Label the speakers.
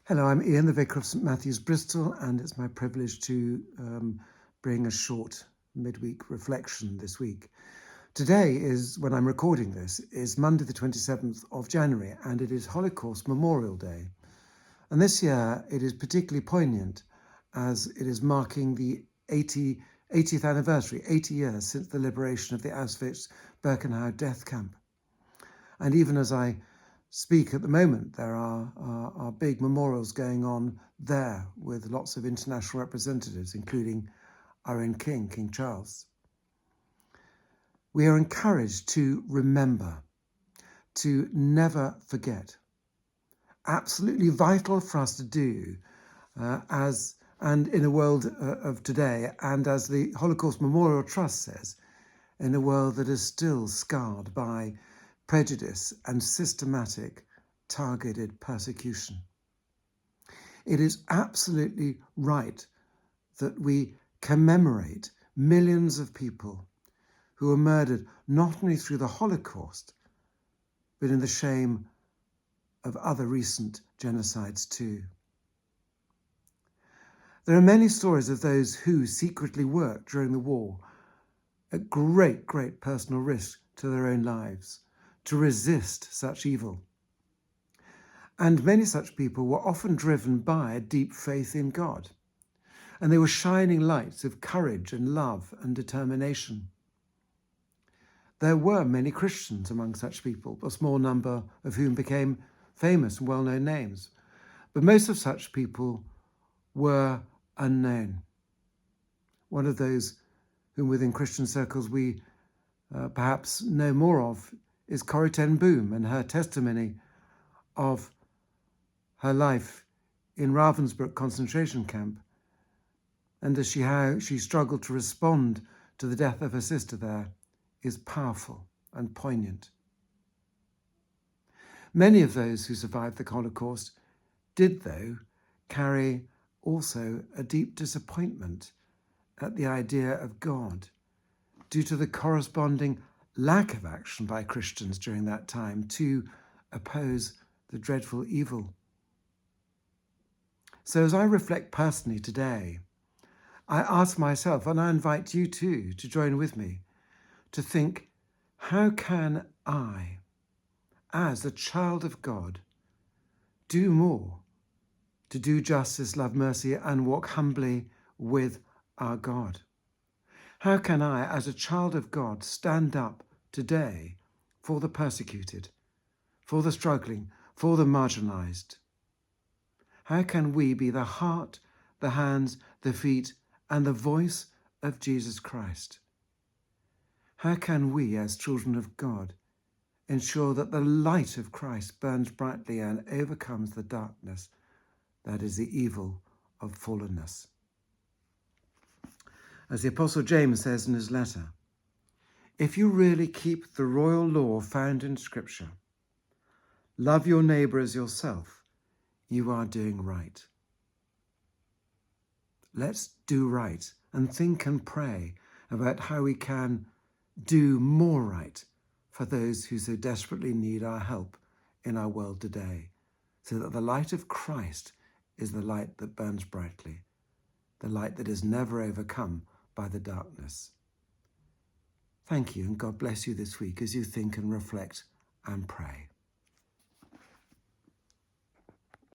Speaker 1: Hello, I'm Ian, the Vicar of St Matthew's, Bristol, and it's my privilege to bring a short midweek reflection this week. Today is, when I'm recording this, is Monday the 27th of January, and it is Holocaust Memorial Day. And this year it is particularly poignant as it is marking the 80th anniversary, 80 years since the liberation of the Auschwitz-Birkenau death camp. And even as I speak at the moment, there are big memorials going on there with lots of international representatives, including our own King Charles. We are encouraged to remember, to never forget. Absolutely vital for us to do and in a world of today, and as the Holocaust Memorial Trust says, in a world that is still scarred by prejudice and systematic targeted persecution. It is absolutely right that we commemorate millions of people who were murdered not only through the Holocaust, but in the shame of other recent genocides too. There are many stories of those who secretly worked during the war at great personal risk to their own lives to resist such evil. And many such people were often driven by a deep faith in God. And they were shining lights of courage and love and determination. There were many Christians among such people, a small number of whom became famous and well-known names. But most of such people were unknown. One of those whom within Christian circles we perhaps know more of is Corrie ten Boom and her testimony of her life in Ravensbrück concentration camp, and as how she struggled to respond to the death of her sister there is powerful and poignant. Many of those who survived the Holocaust did, though, carry also a deep disappointment at the idea of God due to the corresponding lack of action by Christians during that time to oppose the dreadful evil. So as I reflect personally today, I ask myself, and I invite you too to join with me, to think, how can I, as a child of God, do more to do justice, love mercy, and walk humbly with our God? How can I, as a child of God, stand up today for the persecuted, for the struggling, for the marginalised? How can we be the heart, the hands, the feet, and the voice of Jesus Christ? How can we, as children of God, ensure that the light of Christ burns brightly and overcomes the darkness that is the evil of fallenness? As the Apostle James says in his letter, if you really keep the royal law found in Scripture, love your neighbour as yourself, you are doing right. Let's do right and think and pray about how we can do more right for those who so desperately need our help in our world today, so that the light of Christ is the light that burns brightly, the light that is never overcome by the darkness. Thank you, and God bless you this week as you think and reflect and pray.